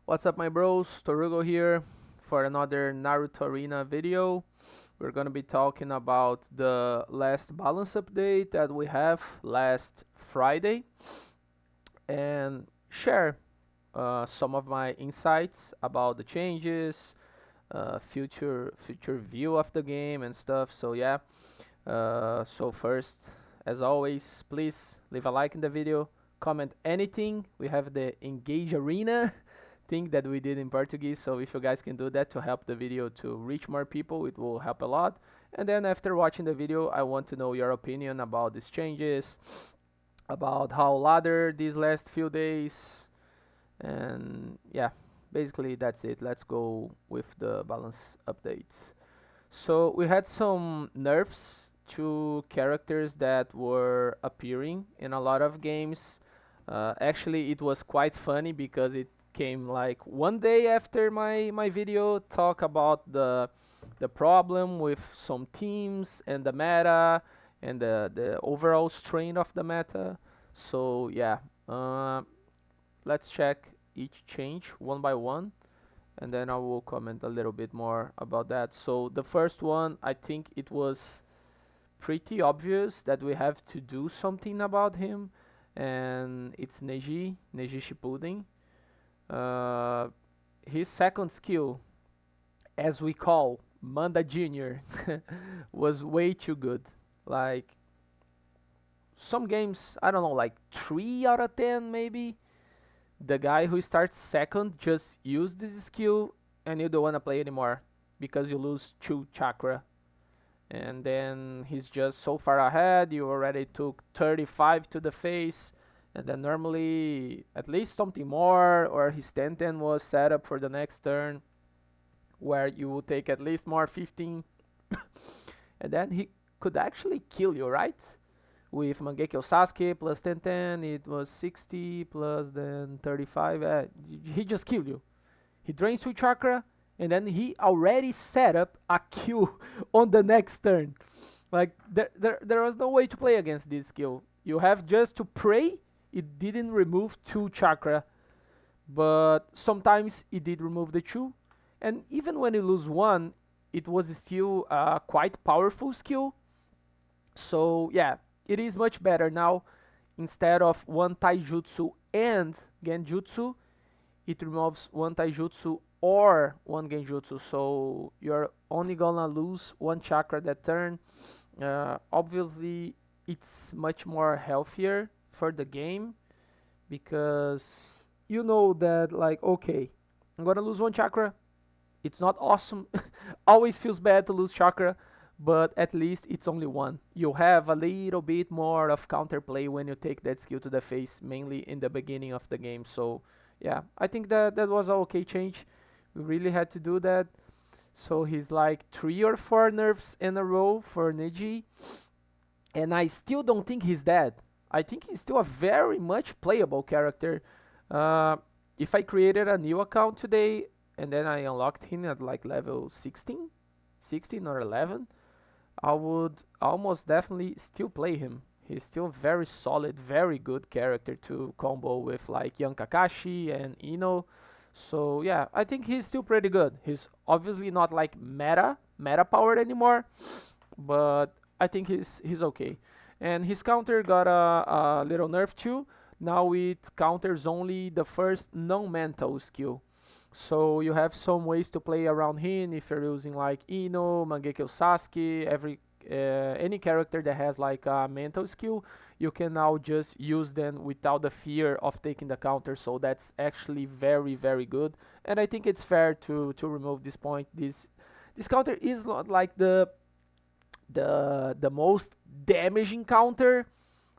What's up, my bros? Torugo here for another Naruto Arena video. We're gonna be talking about the last balance update that we have last Friday and share some of my insights about the changes, future view of the game and stuff. So yeah. So first, as always, please leave a like in the video, comment anything. We have the engage arena thing that we did in Portuguese, so if you guys can do that to help the video to reach more people, it will help a lot. And then after watching the video, I want to know your opinion about these changes, about how ladder these last few days, and yeah, basically that's it. Let's go with the balance updates. So we had some nerfs to characters that were appearing in a lot of games. Actually, it was quite funny because it came like one day after my video talk about the problem with some teams and the meta and the overall strain of the meta. So yeah, let's check each change one by one, and then I will comment a little bit more about that. So the first one, I think it was pretty obvious that we have to do something about him, and it's Neji Shippuden. Uh, his second skill, as we call Manda Junior, was way too good. Like some games, I don't know, like 3 out of 10 maybe. The guy who starts second just use this skill and you don't want to play anymore because you lose 2 chakra. And then he's just so far ahead, you already took 35 to the face, and then normally at least something more, or his Tenten was set up for the next turn where you will take at least more 15, and then he could actually kill you, right? With Mangekyo Sasuke plus Tenten, it was 60 plus then 35. He just killed you. He drains 2 chakra, and then he already set up a Q on the next turn. Like there was no way to play against this skill. You have just to pray it didn't remove 2 chakra, but sometimes it did remove the 2, and even when you lose 1, it was still a quite powerful skill. So yeah, it is much better now. Instead of 1 taijutsu and genjutsu, it removes 1 taijutsu or 1 genjutsu, so you're only gonna lose 1 chakra that turn. Obviously, it's much more healthier for the game because you know that, like, okay, I'm gonna lose 1 chakra. It's not awesome. Always feels bad to lose chakra, but at least it's only 1. You have a little bit more of counterplay when you take that skill to the face, mainly in the beginning of the game. So yeah, I think that was a okay change. We really had to do that. So he's like 3 or 4 nerfs in a row for Neji, and I still don't think he's dead. I think he's still a very much playable character. Uh, if I created a new account today and then I unlocked him at like level 16 or 11, I would almost definitely still play him. He's still very solid, very good character to combo with like young Kakashi and Ino. So yeah, I think he's still pretty good. He's obviously not like meta powered anymore, but I think he's okay. And his counter got a little nerf too. Now it counters only the first non-mental skill. So you have some ways to play around him if you're using like Ino, Mangekyo Sasuke, any character that has like a mental skill, you can now just use them without the fear of taking the counter. So that's actually very good, and I think it's fair to remove this point. This counter is not like the most damaging counter,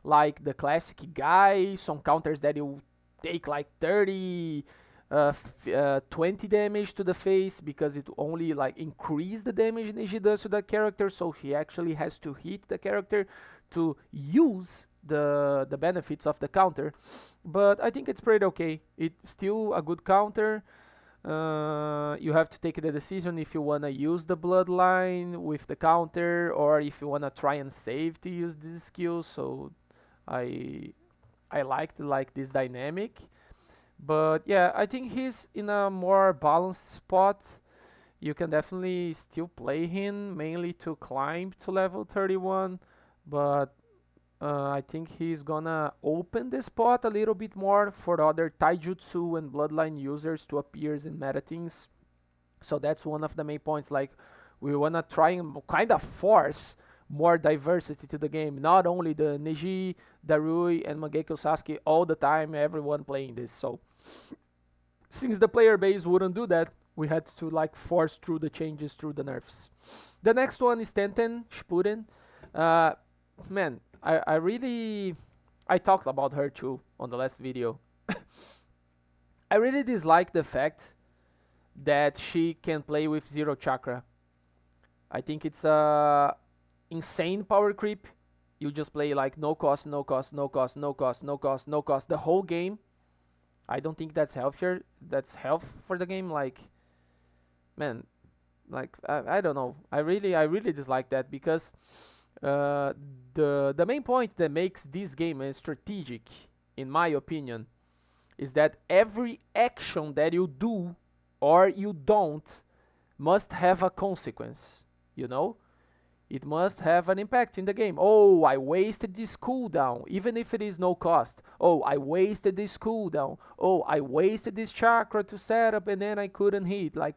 like the classic guy. Some counters that you take like 30 20 damage to the face because it only like increase the damage Neji does to the character, so he actually has to hit the character to use the benefits of the counter. But I think it's pretty okay. It's still a good counter. You have to take the decision if you want to use the bloodline with the counter or if you want to try and save to use this skill. So I liked like this dynamic. But yeah, I think he's in a more balanced spot. You can definitely still play him mainly to climb to level 31, but I think he's gonna open the spot a little bit more for other taijutsu and bloodline users to appear in meta things. So that's one of the main points. Like, we wanna try and kind of force more diversity to the game. Not only the Neji, Darui, and Mangekyo Sasuke all the time, everyone playing this. So since the player base wouldn't do that, we had to like force through the changes through the nerfs. The next one is Tenten Shippuden. Uh, Man, I really I talked about her too on the last video. I really dislike the fact that she can play with zero chakra. I think it's a insane power creep. You just play like no cost, no cost, no cost, no cost, no cost, no cost the whole game. I don't think that's healthier. That's health for the game. Like, man, like I don't know. I really dislike that because uh, the main point that makes this game strategic, in my opinion, is that every action that you do or you don't must have a consequence. You know, it must have an impact in the game. Oh, I wasted this cooldown, even if it is no cost. Oh, I wasted this cooldown. Oh, I wasted this chakra to set up and then I couldn't hit. Like,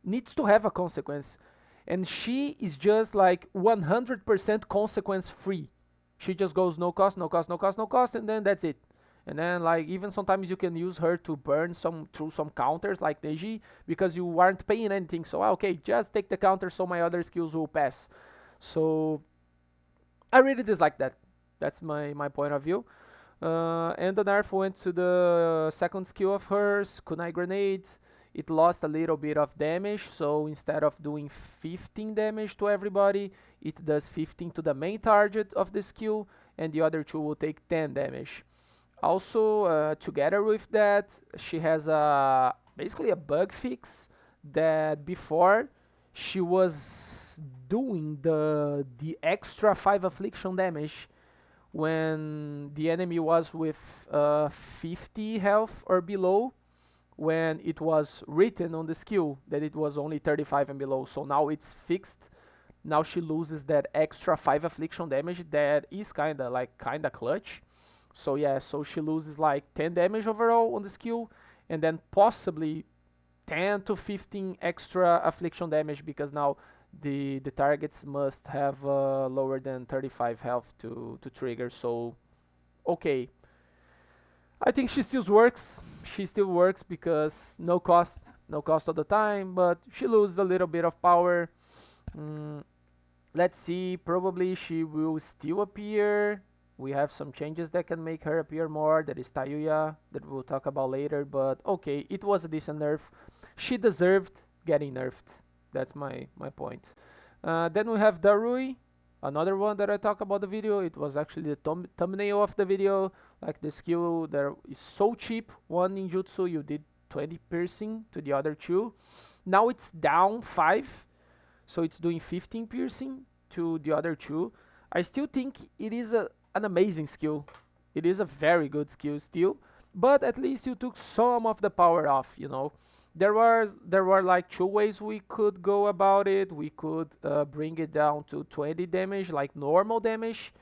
needs to have a consequence. And she is just like 100% consequence free. She just goes no cost, no cost, no cost, no cost, and then that's it. And then like even sometimes you can use her to burn some through some counters like Neji because you aren't paying anything. So okay, just take the counter so my other skills will pass. So I really dislike that. That's my point of view. And the nerf went to the second skill of hers, kunai grenade. It lost a little bit of damage, so instead of doing 15 damage to everybody, it does 15 to the main target of the skill, and the other two will take 10 damage. Also, together with that, she has a basically a bug fix that before she was doing the extra 5 affliction damage when the enemy was with 50 health or below, when it was written on the skill that it was only 35 and below. So now it's fixed. Now she loses that extra 5 affliction damage that is kinda clutch. So yeah, so she loses like 10 damage overall on the skill, and then possibly 10 to 15 extra affliction damage because now the targets must have lower than 35 health to trigger. So okay, I think she still works. She still works because no cost, no cost all the time, but she loses a little bit of power. Mm, let's see. Probably she will still appear. We have some changes that can make her appear more. That is Tayuya, that we'll talk about later. But okay, it was a decent nerf. She deserved getting nerfed. That's my point. Then we have Darui, another one that I talk about the video. It was actually the thumbnail of the video. Like the skill that is so cheap. One ninjutsu, you did 20 piercing to the other two. Now it's down 5, so it's doing 15 piercing to the other two. I still think it is an amazing skill. It is a very good skill still, but at least you took some of the power off, you know. There were like 2 ways we could go about it. We could bring it down to 20 damage, like normal damage,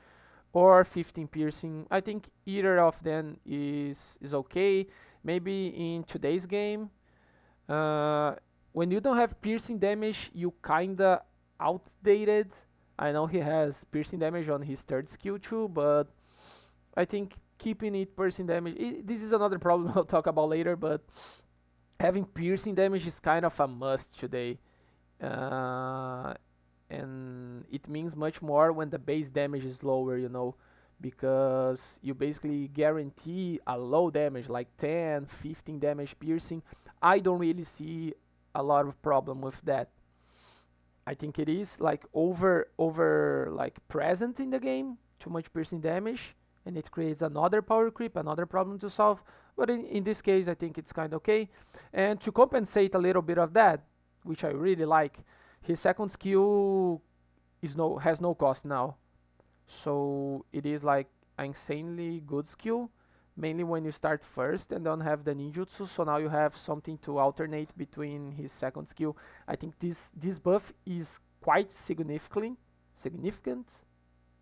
or 15 piercing. I think either of them is okay. Maybe in today's game, uh, when you don't have piercing damage, you kinda outdated. I know he has piercing damage on his third skill too, but I think keeping it piercing damage. This is another problem I'll talk about later, but having piercing damage is kind of a must today. Uh, and it means much more when the base damage is lower, you know, because you basically guarantee a low damage like 10 15 damage piercing. I don't really see a lot of problem with that. I think it is like over like present in the game, too much piercing damage, and it creates another power creep, another problem to solve. But in this case, I think it's kind of okay. And to compensate a little bit of that, which I really like, his second skill has no cost now, so it is like an insanely good skill. mainly when you start first and don't have the ninjutsu, so now you have something to alternate between his second skill. I think this buff is quite significant.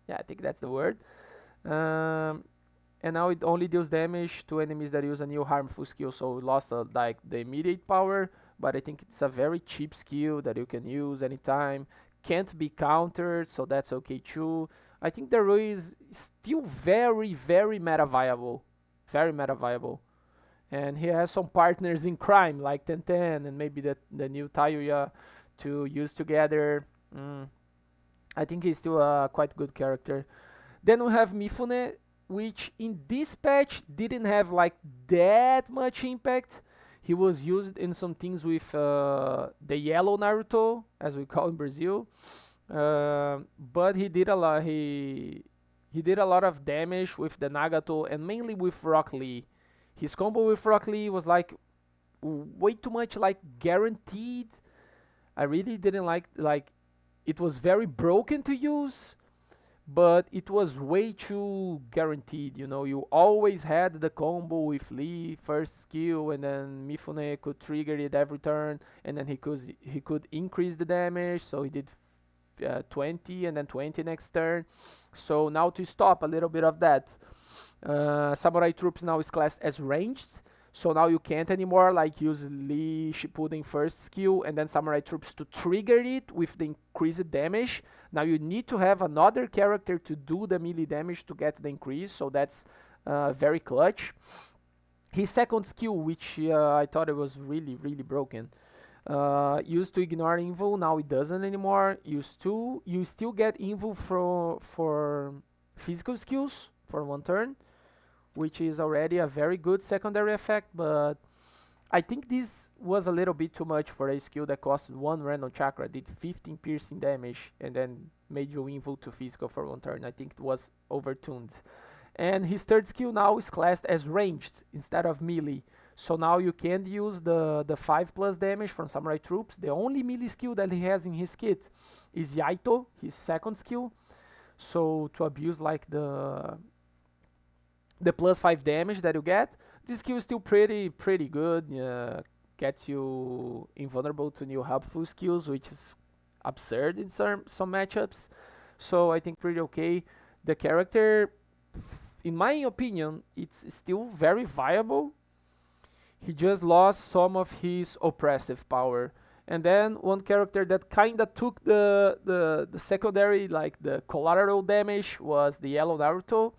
Yeah, I think that's the word. Um, and now it only deals damage to enemies that use a new harmful skill, so we lost like the immediate power, but I think it's a very cheap skill that you can use anytime. Can't be countered, so that's okay too. I think the Rui is still very meta viable. Very meta viable. And he has some partners in crime, like Tenten and maybe the new Tayuya to use together. I think he's still a quite good character. Then we have Mifune, which in this patch didn't have like that much impact. He was used in some things with the yellow Naruto, as we call in Brazil, but he did a lot. He did a lot of damage with the Nagato and mainly with Rock Lee. His combo with Rock Lee was like way too much like guaranteed. I really didn't like it was very broken to use, but it was way too guaranteed. You know, you always had the combo with Lee first skill, and then Mifune could trigger it every turn, and then he could increase the damage. So he did 20 and then 20 next turn. So now to stop a little bit of that, Samurai Troops now is classed as ranged. So now you can't anymore like use Lee Shippuden first skill and then Samurai Troops to trigger it with the increased damage. Now you need to have another character to do the melee damage to get the increase, so that's very clutch. His second skill, which I thought it was really broken, used to ignore invul, now it doesn't anymore. You still get invul for physical skills for one turn, which is already a very good secondary effect, but I think this was a little bit too much for a skill that cost 1 random chakra, did 15 piercing damage, and then made you invul to physical for one turn. I think it was overtuned. And his third skill now is classed as ranged instead of melee. So now you can't use the 5+ damage from Samurai Troops. The only melee skill that he has in his kit is Yaito, his second skill. So to abuse like the +5 damage that you get, this skill is still pretty good. Gets you invulnerable to new helpful skills, which is absurd in some matchups. So I think pretty okay. The character, in my opinion, it's still very viable. He just lost some of his oppressive power. And then one character that kinda took the secondary, like the collateral damage, was the yellow Naruto,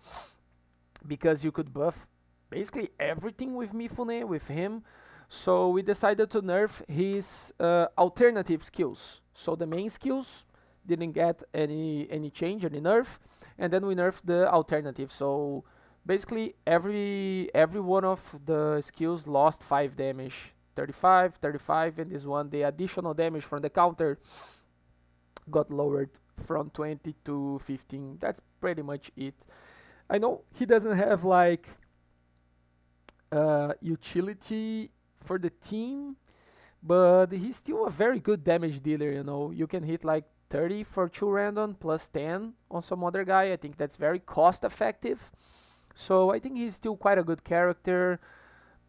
because you could buff basically everything with Mifune, with him. So we decided to nerf his alternative skills. So the main skills didn't get any change, any nerf, and then we nerfed the alternative. So basically every one of the skills lost 5 damage. 35, and this one, the additional damage from the counter got lowered from 20 to 15. That's pretty much it. I know he doesn't have like utility for the team, but he's still a very good damage dealer. You know, you can hit like 30 for 2 random plus 10 on some other guy. I think that's very cost effective. So I think he's still quite a good character.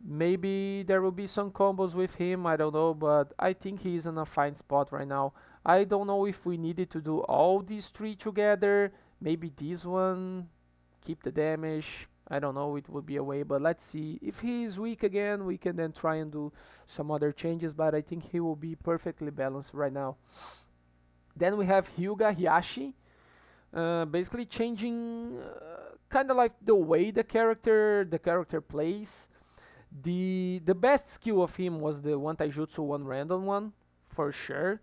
Maybe there will be some combos with him, I don't know, but I think he's in a fine spot right now. I don't know if we needed to do all these 3 together. Maybe this one, keep the damage. I don't know, it would be a way, but let's see. If he is weak again, we can then try and do some other changes, but I think he will be perfectly balanced right now. Then we have Hyuga Hiashi, basically changing kind of like the way the character plays. The best skill of him was the one taijutsu, one random one, for sure.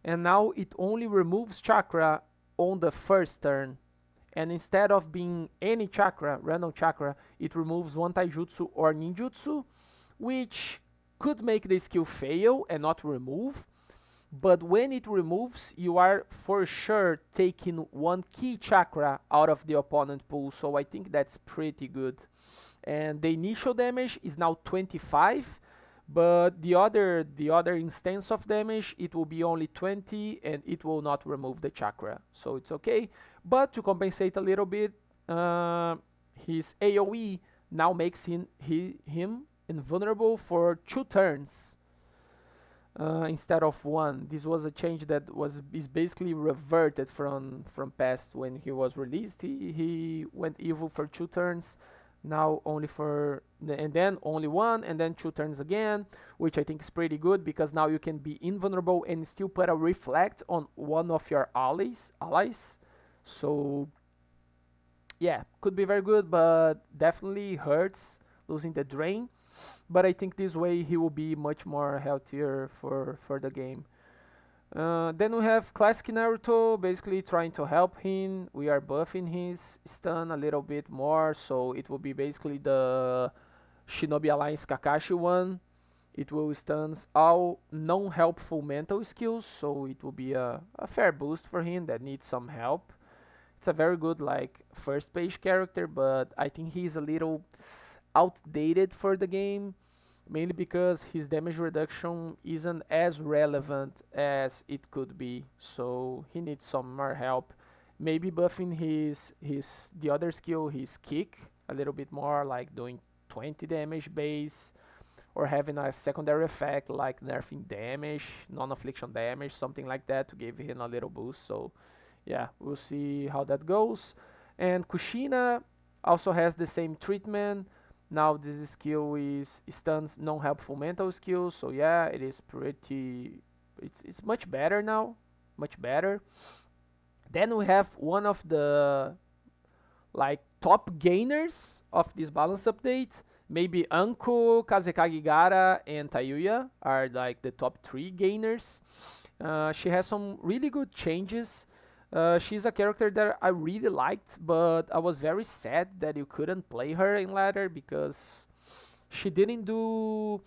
And now it only removes chakra on the first turn. And instead of being any chakra, random chakra, it removes one taijutsu or ninjutsu, which could make the skill fail and not remove. But when it removes, you are for sure taking one key chakra out of the opponent pool. So I think that's pretty good. And the initial damage is now 25, but the other instance of damage, it will be only 20, and it will not remove the chakra, so it's okay. But to compensate a little bit, his AoE now makes him invulnerable for 2 turns instead of 1. This was a change that is basically reverted from past. When he was released, he went evil for 2 turns. Now only and then only 1, and then 2 turns again, which I think is pretty good, because now you can be invulnerable and still put a reflect on one of your allies. So yeah, could be very good, but definitely hurts losing the drain. But I think this way he will be much more healthier for the game. Then we have Classic Naruto, basically trying to help him. We are buffing his stun a little bit more, so it will be basically the Shinobi Alliance Kakashi one. It will stun all non-helpful mental skills, so it will be a fair boost for him that needs some help. It's a very good like first page character, but I think he's a little outdated for the game, mainly because his damage reduction isn't as relevant as it could be, so he needs some more help. Maybe buffing the other skill, his kick, a little bit more, like doing 20 damage base, or having a secondary effect like nerfing damage, non-affliction damage, something like that, to give him a little boost. So yeah, we'll see how that goes. And Kushina also has the same treatment. Now this skill is stuns non-helpful mental skills, so yeah, it is pretty, it's much better now, much better. Then we have one of the like top gainers of this balance update. Maybe Anko, Kazekage Gaara, and Tayuya are like the top 3 gainers. She has some really good changes. She's a character that I really liked, but I was very sad that you couldn't play her in ladder, because she didn't do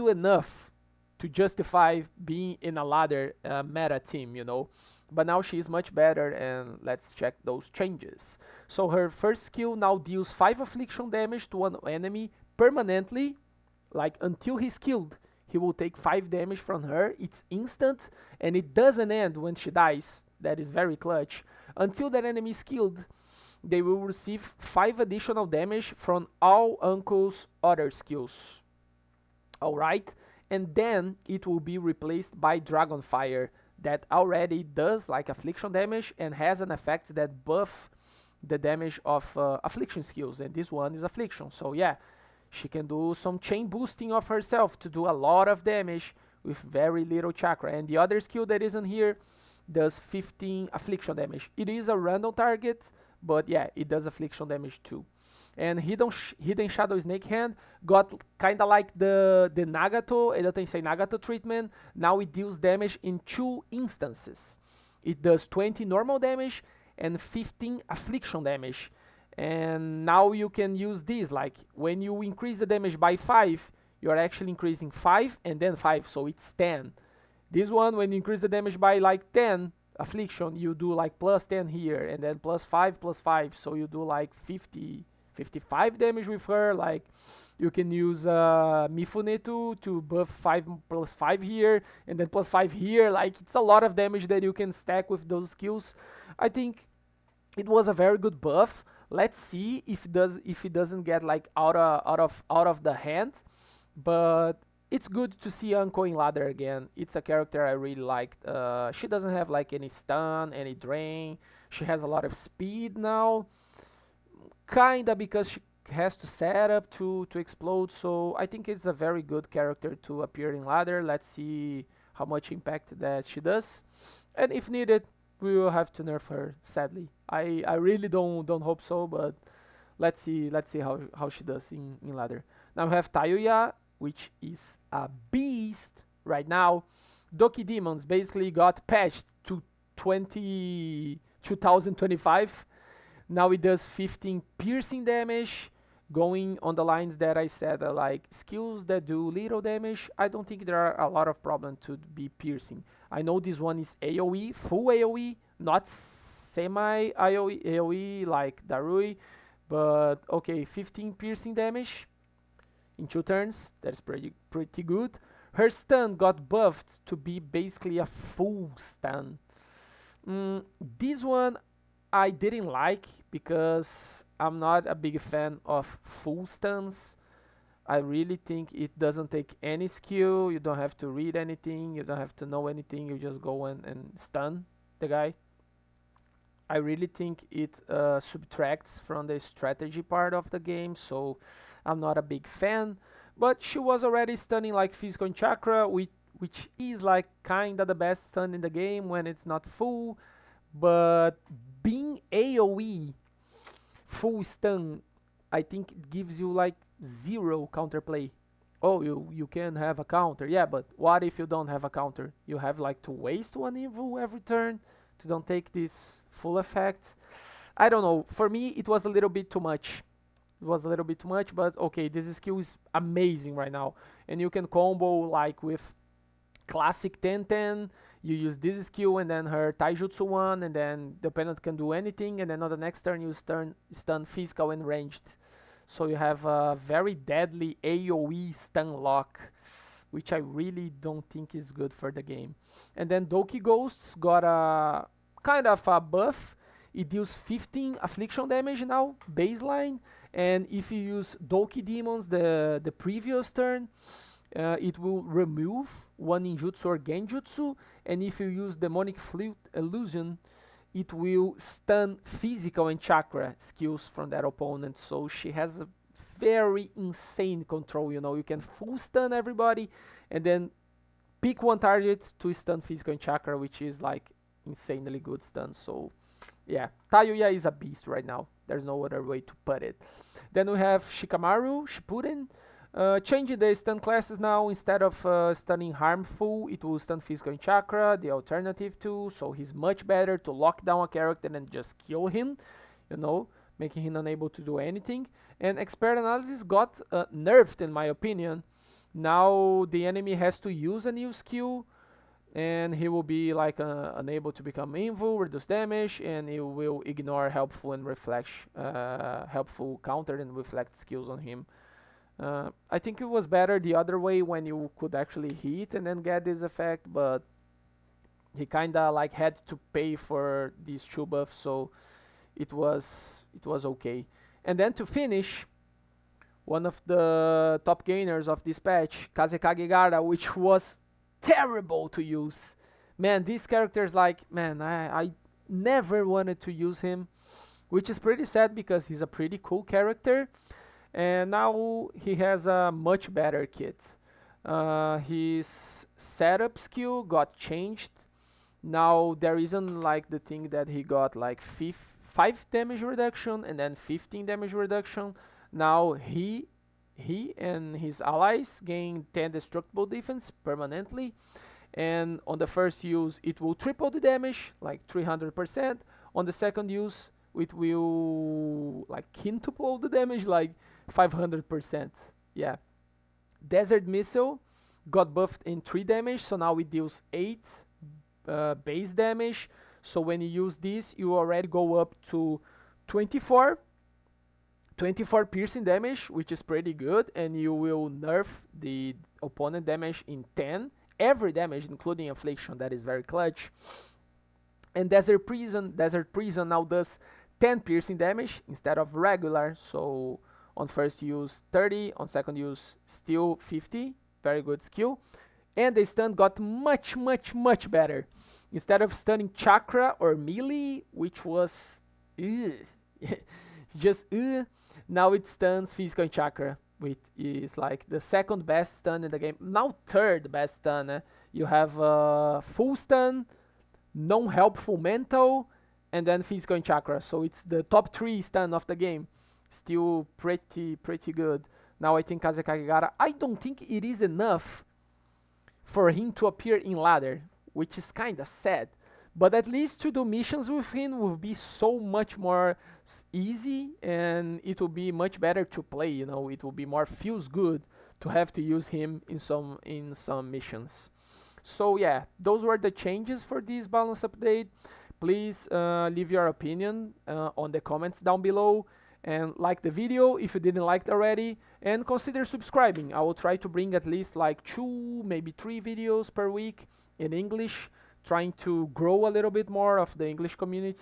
enough to justify being in a ladder meta team, you know. But now she's much better, and let's check those changes. So her first skill now deals 5 affliction damage to one enemy permanently, like until he's killed. He will take 5 damage from her. It's instant, and it doesn't end when she dies. That is very clutch. Until that enemy is killed, they will receive 5 additional damage from all Anko's other skills. Alright? And then it will be replaced by Dragonfire, that already does like affliction damage and has an effect that buff the damage of affliction skills, and this one is affliction. So yeah, she can do some chain boosting of herself to do a lot of damage with very little chakra. And the other skill that isn't here does 15 affliction damage. It is a random target, but yeah, it does affliction damage too. And Hidden Shadow Snake Hand got kinda like the Nagato, Edo Tensei Nagato treatment. Now it deals damage in 2 instances. It does 20 normal damage and 15 affliction damage. And now you can use this, like when you increase the damage by 5, you're actually increasing 5 and then 5, so it's 10. This one, when you increase the damage by like 10 affliction, you do like plus 10 here, and then plus 5, so you do like 55 damage with her. Like you can use Mifune to buff 5 plus 5 here, and then plus 5 here. Like it's a lot of damage that you can stack with those skills. I think it was a very good buff. Let's see if it doesn't get like out of the hand, but it's good to see Anko in ladder again. It's a character I really liked. She doesn't have like any stun, any drain. She has a lot of speed now, kinda because she has to set up to explode. So I think it's a very good character to appear in ladder. Let's see how much impact that she does, and if needed, we will have to nerf her. Sadly, I really don't hope so, but let's see how she does in ladder. Now we have Tayuya, which is a beast right now. Doki Demons basically got patched to 2025. Now it does 15 piercing damage, going on the lines that I said, like skills that do little damage. I don't think there are a lot of problems to be piercing. I know this one is AoE, full AoE, not semi AoE like Darui, but okay, 15 piercing damage in 2 turns. That's pretty good. Her stun got buffed to be basically a full stun. This one I didn't like because I'm not a big fan of full stuns. I really think it doesn't take any skill. You don't have to read anything. You don't have to know anything. You just go and stun the guy. I really think it subtracts from the strategy part of the game, so I'm not a big fan. But she was already stunning like physical and chakra, which is like kinda the best stun in the game when it's not full. But being AoE full stun, I think it gives you like zero counterplay. Oh, you can have a counter, yeah, but what if you don't have a counter? You have like to waste one evil every turn to don't take this full effect. I don't know. For me, it was a little bit too much. It was a little bit too much, but okay, this skill is amazing right now, and you can combo like with classic Tenten. You use this skill and then her taijutsu one, and then the opponent can do anything, and then on the next turn you stun physical and ranged. So you have a very deadly AoE stun lock, which I really don't think is good for the game. And then Doki Ghosts got a kind of a buff. It deals 15 affliction damage now, baseline. And if you use Doki Demons the previous turn, it will remove one ninjutsu or genjutsu. And if you use Demonic Flute Illusion, it will stun physical and chakra skills from that opponent. So she has a very insane control. You know, you can full stun everybody and then pick one target to stun physical and chakra, which is like insanely good stun. So yeah, Tayuya is a beast right now. There's no other way to put it. Then we have Shikamaru, Shippuden. Changing the stun classes now. Instead of stunning harmful, it will stun physical and chakra, the alternative to. So he's much better to lock down a character and just kill him, you know, making him unable to do anything. And expert analysis got nerfed, in my opinion. Now the enemy has to use a new skill, and he will be like unable to become invul, reduce damage, and he will ignore helpful and reflect, helpful counter and reflect skills on him. I think it was better the other way when you could actually hit and then get this effect, but he kinda like had to pay for these two buffs, so it was okay. And then to finish, one of the top gainers of this patch, Kazekage Gaara, which was terrible to use. Man, these characters, like, man, I never wanted to use him, which is pretty sad because he's a pretty cool character. And now he has a much better kit. His setup skill got changed. Now there isn't like the thing that he got like 5 damage reduction and then 15 damage reduction. Now he and his allies gain 10 destructible defense permanently. And on the first use, it will triple the damage, like 300%. On the second use, it will like quintuple the damage, like 500%. Yeah. Desert Missile got buffed in 3 damage, so now it deals 8 base damage. So when you use this, you already go up to 24 piercing damage, which is pretty good, and you will nerf the opponent damage in 10. Every damage, including affliction, that is very clutch. And Desert Prison now does 10 piercing damage instead of regular, so on first use 30, on second use still 50, very good skill. And the stun got much better. Instead of stunning chakra or melee, which was just now it stuns physical and chakra, which is like the second best stun in the game, now third best stun. You have full stun, non-helpful mental, and then physical and chakra, so it's the top 3 stun of the game. Still pretty good. Now I think Kazekage Gaara, I don't think it is enough for him to appear in ladder, which is kinda sad. But at least to do missions with him will be so much more easy, and it will be much better to play, you know, it will be more feels good to have to use him in some missions. So yeah, those were the changes for this balance update. Please leave your opinion on the comments down below, and like the video if you didn't like it already, and consider subscribing. I will try to bring at least like 2, maybe 3 videos per week in English, trying to grow a little bit more of the English community.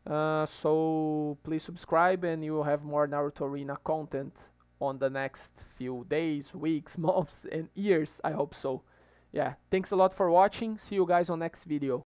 So please subscribe and you will have more Naruto Arena content on the next few days, weeks, months, and years. I hope so. Yeah, thanks a lot for watching. See you guys on next video.